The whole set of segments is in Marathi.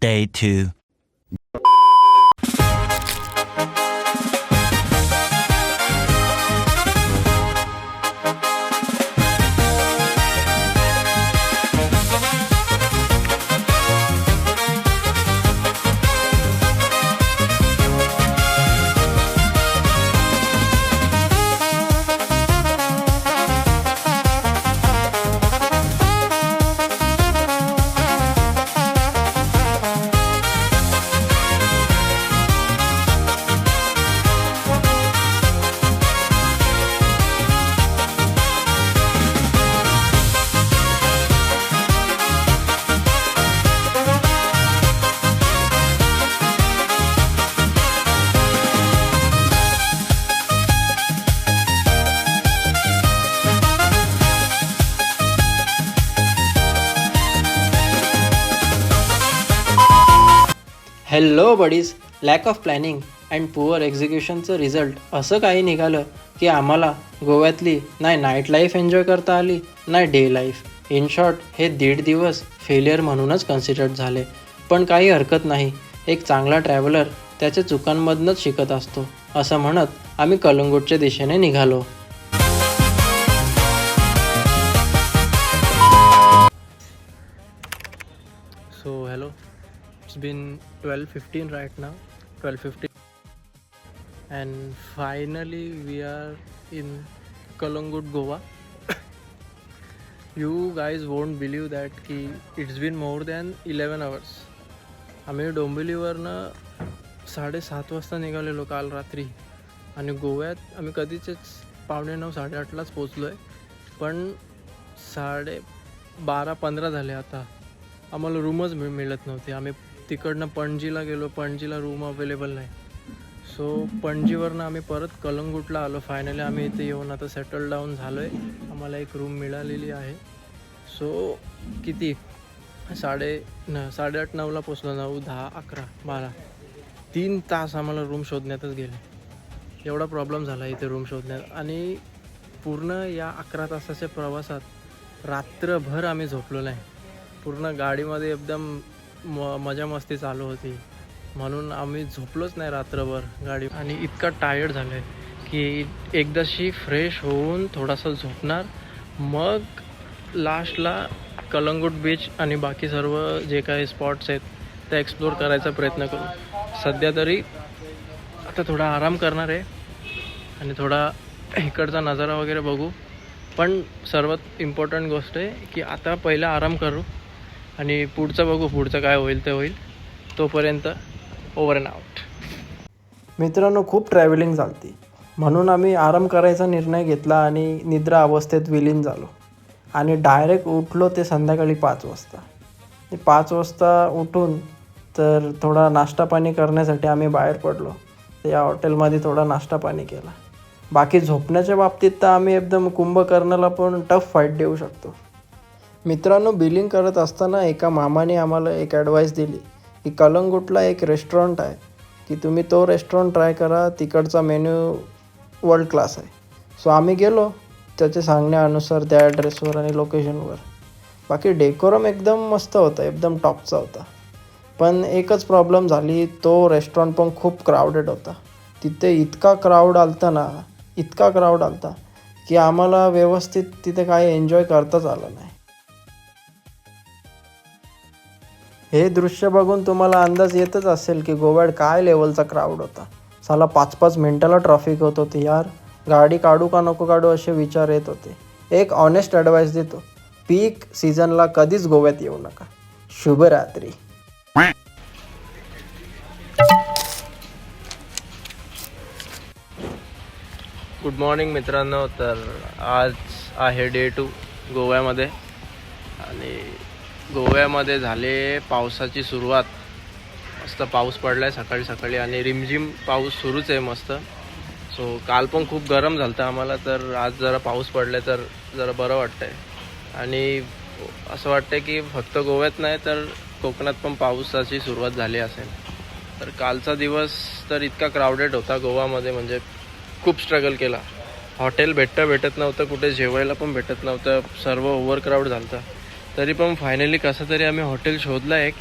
Day 2. Hello buddies. Lack of planning and poor एक्झिक्युशनचं रिझल्ट असं काही निघालं की आम्हाला गोव्यातली नाही नाईट लाईफ एन्जॉय करता आली नाही डे लाईफ. इन शॉर्ट हे 1.5 दिवस फेलियर म्हणूनच कन्सिडर्ड झाले. पण काही हरकत नाही, एक चांगला ट्रॅव्हलर त्याच्या चुकांमधनंच शिकत असतो असं म्हणत आम्ही कलंगूटच्या दिशेने निघालो. So hello, it's been 12:15 right now, 12:15 and finally we are in Kalangut, Goa. You guys won't believe that ki it's been more than 11 hours. आम्ही डोंबिवलीवरनं 7:30 वाजता निघालेलो काल रात्री आणि गोव्यात आम्ही कधीच 9:30 8:30लाच पोचलो आहे. पण 12:15 झाले आता. आम्हाला रूमच मिळत नव्हती. आम्ही तिकडनं पणजीला गेलो, पणजीला रूम अवेलेबल नाही. सो पणजीवरनं आम्ही परत कलंगूटला आलो. फायनली आम्ही इथे येऊन आता सेटल डाऊन झालो आहे. आम्हाला एक रूम मिळालेली आहे. सो किती 8:30 9ला पोचलो. 9 10 11 12 3 तास आम्हाला रूम शोधण्यातच गेले. एवढा प्रॉब्लेम झाला इथे रूम शोधण्यात. आणि पूर्ण या 11 तासाच्या प्रवासात रात्रभर आम्ही झोपलो नाही. पूर्ण गाडीमध्ये एकदम मजा मस्ती चालू होती म्हणून आम्ही झोपलोच नाही रात्रभर गाडी. आणि इतका टायर्ड झालो आहे की एकदाशी फ्रेश होऊन थोडासा झोपणार, मग लास्टला कलंगूट बीच आणि बाकी सर्व जे काही स्पॉट्स आहेत ते एक्सप्लोर करायचा प्रयत्न करू. सध्या तरी आता थोडा आराम करणार आहे आणि थोडा इकडचा नजारा वगैरे बघू. पण सर्वात इम्पॉर्टंट गोष्ट आहे की आता पहिला आराम करू आणि पुढचं बघू, पुढचं काय होईल ते होईल. तोपर्यंत ओव्हर अँड आउट. मित्रांनो, खूप ट्रॅव्हलिंग झाली म्हणून आम्ही आराम करायचा निर्णय घेतला आणि निद्रा अवस्थेत विलीन झालो आणि डायरेक्ट उठलो ते संध्याकाळी 5 वाजता. 5 वाजता उठून तर थोडा नाश्ता पाणी करण्यासाठी आम्ही बाहेर पडलो. तर या हॉटेलमध्ये थोडा नाश्ता पाणी केला. बाकी झोपण्याच्या बाबतीत तर आम्ही एकदम कुंभकर्णाला पण टफ फाईट देऊ शकतो. मित्रांनो, बिलिंग करत असताना एका मामाने आम्हाला एक ॲडवाईस दिली की कलंगूटला एक रेस्टॉरंट आहे की तुम्ही तो रेस्टॉरंट ट्राय करा, तिकडचा मेन्यू वर्ल्ड क्लास आहे. सो आम्ही गेलो त्याच्या सांगण्यानुसार त्या ॲड्रेसवर आणि लोकेशनवर. बाकी डेकोरम एकदम मस्त होता, एकदम टॉपचा होता. पण एकच प्रॉब्लेम झाली, तो रेस्टॉरंट पण खूप क्राऊडेड होता. तिथे इतका क्राऊड आलता की आम्हाला व्यवस्थित तिथे काही एन्जॉय करताच आलं नाही. हे दृश्य बघून तुम्हाला अंदाज येतच असेल की गोव्यात काय लेवलचा क्राऊड होता. साला 5-5 मिनटाला ट्रॅफिक होत होती यार. गाडी काढू का नको काढू असे विचार येत होते. एक ऑनेस्ट ॲडवाईस देतो, पीक सीझनला कधीच गोव्यात येऊ नका. शुभरात्री. गुड मॉर्निंग मित्रांनो. तर आज आहे डे 2 गोव्यामध्ये आणि गोव्यामध्ये झाले पावसाची सुरुवात. मस्त पाऊस पडला आहे सकाळी सकाळी आणि रिमझिम पाऊस सुरूच आहे मस्त. सो काल पण खूप गरम झालं होतं आम्हाला, तर आज जरा पाऊस पडला तर जरा बरं वाटतं आहे. आणि असं वाटतं की फक्त गोव्यात नाही तर कोकणात पण पावसाची सुरुवात झाली असेल. तर कालचा दिवस तर इतका क्राऊडेड होता गोवामध्ये, म्हणजे खूप स्ट्रगल केला. हॉटेल भेटत नव्हतं, कुठे जेवायला पण भेटत नव्हतं, सर्व ओव्हर क्राऊड झालं होतं. तरी पण फायनली कसं तरी आम्ही हॉटेल शोधला एक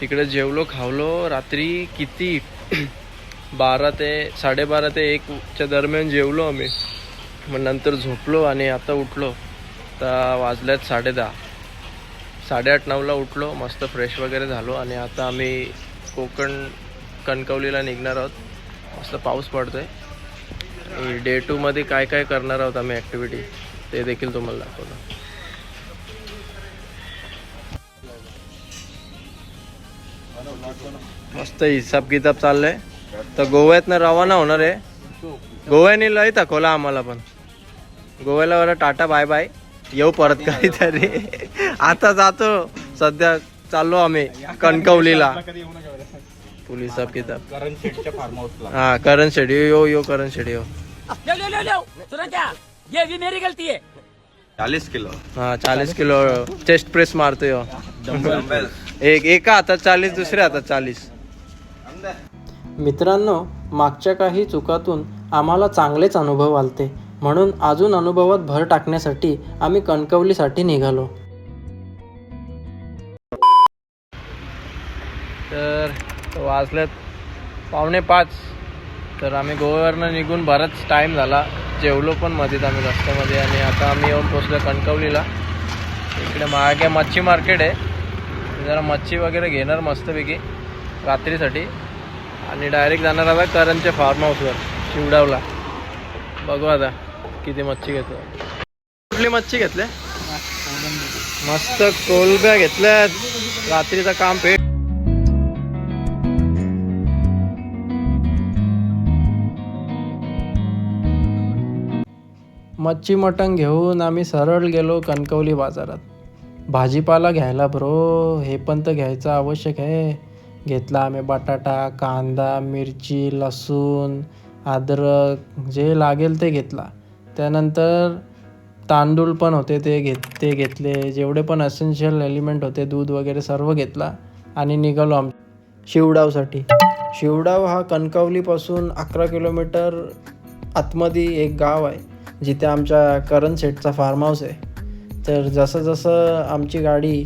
तिकडे जेवलो खावलो रात्री किती 12 ते 12:30 ते 1च्या दरम्यान जेवलो आम्ही. मग नंतर झोपलो आणि आता उठलो तर वाजल्यात 10:30. 8:30-9ला उठलो, मस्त फ्रेश वगैरे झालो आणि आता आम्ही कणकवलीला निघणार आहोत. मस्त पाऊस पडतोय. डे 2 मध्ये काय काय करणार आहोत आम्ही ॲक्टिव्हिटी ते देखील तुम्हाला दाखवतो. मस्त हिसाब किताब चाललंय. तर गोव्यातनं रवाना होणार आहे. गोव्याने लय थकवला आम्हाला, पण गोव्याला बरं टाटा बाय बाय, येऊ परत कधीतरी. आता जातो, सध्या चाललो आम्ही कणकवलीला. फुल हिसाब किताब करण शेडच्या फार्म हाऊसला. हा करण शेड यो करण शेड यो. ये भी मेरी गलती है. 40 किलो. हा 40 किलो चेस्ट प्रेस मारतोय. एका हातात 40, दुसऱ्या हातात 40. मित्रांनो, मागच्या काही चुकातून आम्हाला चांगलेच अनुभव आलते, म्हणून अजून अनुभवात भर टाकण्यासाठी आम्ही कणकवलीसाठी निघालो. तर वाजल्यात 4:45. तर आम्ही गोव्यावरनं निघून बराच टाईम झाला. जेवलो पण मध्येच आम्ही रस्त्यामध्ये आणि आता आम्ही येऊन पोचलो कणकवलीला. इकडे मागे मच्छी मार्केट आहे, जरा मच्छी वगैरे घेणार मस्तपैकी रात्रीसाठी आणि डायरेक्ट जाणार आता करणच्या फार्म हाऊसवर शिवडावला. बघू आता किती मच्छी घेतो. कुठली मच्छी घेतल्या? मस्त कोलब्या घेतल्यात. रात्रीचं काम पेट. मच्छी मटण घेऊन आम्ही सरळ गेलो कणकवली बाजारात. भाजीपाला घ्यायला ब्रो, हे पण तर घ्यायचं आवश्यक आहे. घेतला आम्ही बटाटा, कांदा, मिरची, लसूण, अद्रक, जे लागेल ते घेतला. त्यानंतर तांदूळ पण होते ते घेतले. जेवढे पण एसेन्शियल एलिमेंट होते, दूध वगैरे सर्व घेतला आणि निघालो शिवडावसाठी. शिवडाव हा कणकवलीपासून 11 किलोमीटर आतमध्ये एक गाव आहे, जिथे आमच्या करण शेटचा फार्म हाऊस आहे. तर जसं जसं आमची गाडी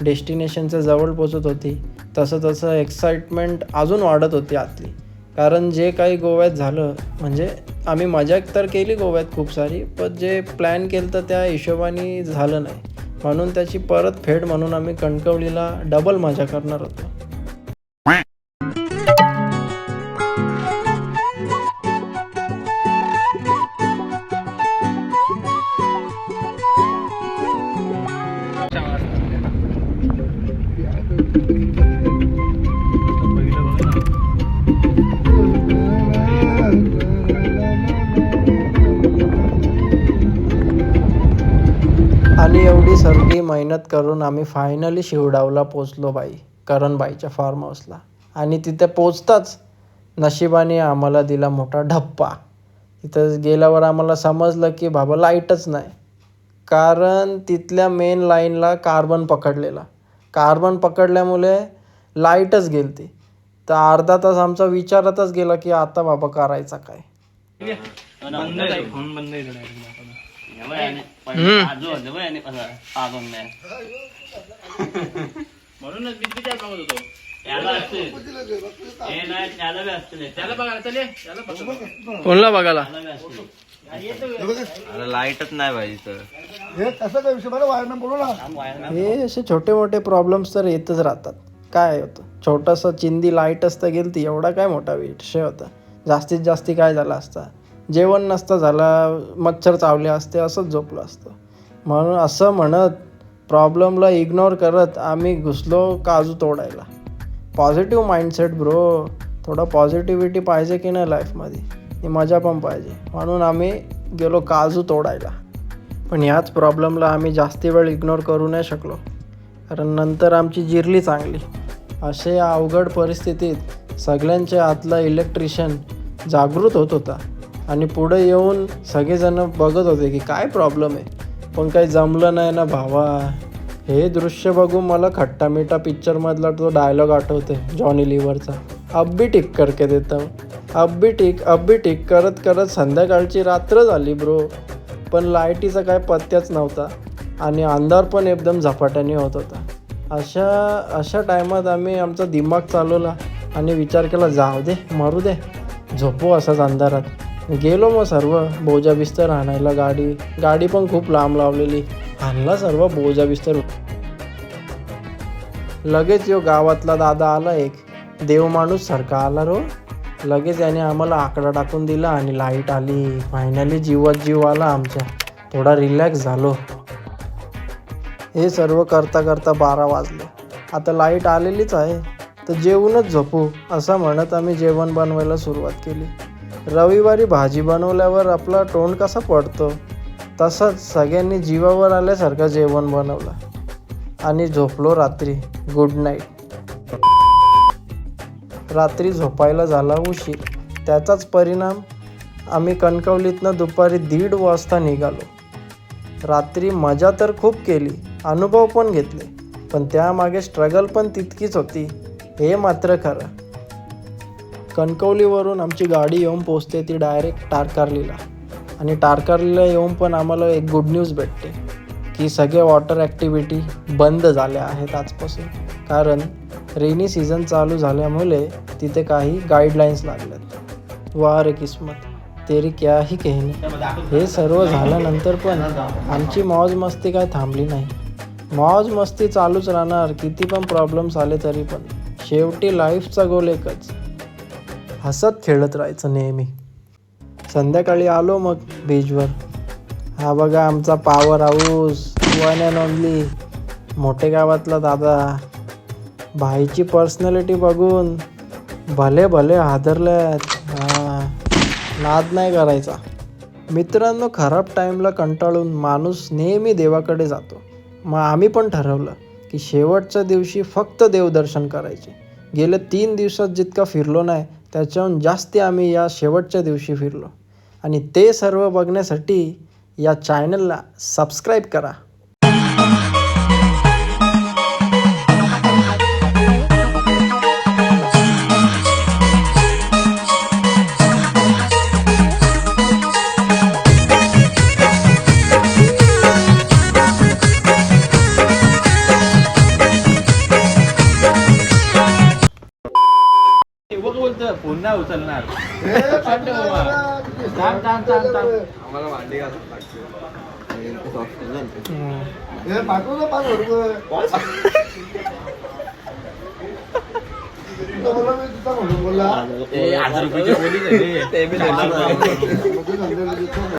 डेस्टिनेशनच्या जवळ पोचत होती तसं तसं एक्साइटमेंट अजून वाढत होती आतली. कारण जे काही गोव्यात झालं, म्हणजे आम्ही मजा तर केली गोव्यात खूप सारी, पण जे प्लॅन केलं तर त्या हिशोबाने झालं नाही. म्हणून त्याची परतफेड म्हणून आम्ही कणकवलीला डबल मजा करणार होतो. आणि एवढी सर्दी मेहनत करून आम्ही फायनली शिवडावला पोचलो करणबाईच्या फार्म हाऊसला. आणि तिथे पोचताच नशिबाने आम्हाला दिला मोठा धप्पा. तिथं गेल्यावर आम्हाला समजलं की बाबा लाईटच नाही. कारण तिथल्या मेन लाईनला कार्बन पकडल्यामुळे लाईटच गेलती. तर अर्धा तास आमचा विचारातच गेला की आता बाबा करायचा काय. कोणला बघायला लाईटच नाही भाई. हे असे छोटे मोठे प्रॉब्लेम्स तर येतच राहतात. काय होतं, छोटंसं चिंदी लाईट असतं गेलती, एवढा काय मोठा विषय होता. जास्तीत जास्ती काय झालं असतं, जेवण नसतं झाला, मच्छर चावले असते, असंच झोपलं असतं. म्हणून असं म्हणत प्रॉब्लेमला इग्नोर करत आम्ही घुसलो काजू तोडायला. पॉझिटिव्ह माइंडसेट ब्रो, थोडा पॉझिटिव्हिटी पाहिजे की नाही लाईफमध्ये, मजा पण पाहिजे. म्हणून आम्ही गेलो काजू तोडायला. पण ह्याच प्रॉब्लेमला आम्ही जास्ती वेळ इग्नोर करू नाही शकलो, कारण नंतर आमची जिरली चांगली. असे अवघड परिस्थितीत सगळ्यांच्या आतला इलेक्ट्रिशियन जागृत होत होता आणि पुढे येऊन सगळेजण बघत होते की काय प्रॉब्लेम आहे, पण काही जमलं नाही ना भावा. हे दृश्य बघून मला खट्टा मिठा पिक्चरमधला तो डायलॉग आठवते जॉनी लिव्हरचा, अब भी ठीक करके देता हूँ. अब भी ठीक करत करत संध्याकाळची रात्र झाली ब्रो. पण लाईटीचा काय पत्त्याच नव्हता आणि अंधार पण एकदम झपाट्याने होत होता. अशा टायमात आम्ही आमचा दिमाग चालवला आणि विचार केला जाऊ दे मरू दे झोपू असाच अंधारात. गेलो मग सर्व बोजा बिस्तर आणायला. गाडी पण खूप लांब लावलेली. आणला सर्व बोजा बिस्तर. लगेच यो गावातला दादा आला एक देव माणूस सारखा आला रो. लगेच याने आम्हाला आकडा टाकून दिला आणि लाईट आली. फायनली जीवात जीव आला आमच्या. थोडा रिलॅक्स झालो. हे सर्व करता करता 12 वाजले. आता लाईट आलेलीच आहे तर जेवूनच झोपू असं म्हणत आम्ही जेवण बनवायला सुरुवात केली. रविवारी भाजी बनवल्यावर आपला तोंड कसा पडतो तसंच सगळ्यांनी जीवावर आल्यासारखं जेवण बनवलं आणि झोपलो रात्री. Good night. रात्री झोपायला झाला उशीर. त्याचाच परिणाम आम्ही कणकवलीतनं दुपारी 1:30 वाजता निघालो. रात्री मजा तर खूप केली, अनुभव पण घेतले, पण त्यामागे स्ट्रगल पण तितकीच होती हे मात्र खरं. कणकवलीवरून आमची गाडी येऊन पोचते ती डायरेक्ट टारकारलीला. आणि टारकारलीला येऊन पण आम्हाला एक गुड न्यूज भेटते की सगळे वॉटर ॲक्टिव्हिटी बंद झाल्या आहेत आजपासून. कारण रेनी सीझन चालू झाल्यामुळे तिथे काही गाईडलाईन्स लागल्यात. वाह रे किस्मत तेरी क्या ही कहनी. हे सर्व झाल्यानंतर पण आमची मौज मस्ती काय थांबली नाही. मौज मस्ती चालूच राहणार किती पण प्रॉब्लेम्स आले तरी पण. शेवटी लाईफचा गोल एकच, हसत खेळत राहायचं नेहमी. संध्याकाळी आलो मग बीचवर. हा बघा आमचा power house, one and only मोठे गावातला दादा. भाईची पर्सनॅलिटी बघून भले भले हादरल्यात. नाद नाही करायचा मित्रांनो. खराब टाईमला कंटाळून माणूस नेहमी देवाकडे जातो. मग आम्ही पण ठरवलं की शेवटच्या दिवशी फक्त देवदर्शन करायचे. गेल्या 3 दिवसात जितका फिरलो नाही त्याच्याहून जास्ती आम्ही या शेवटच्या दिवशी फिरलो. आणि ते सर्व बघण्यासाठी या चॅनलला सबस्क्राईब करा. फोन नाही उचलणार. आम्हाला भांडी घालत लागते.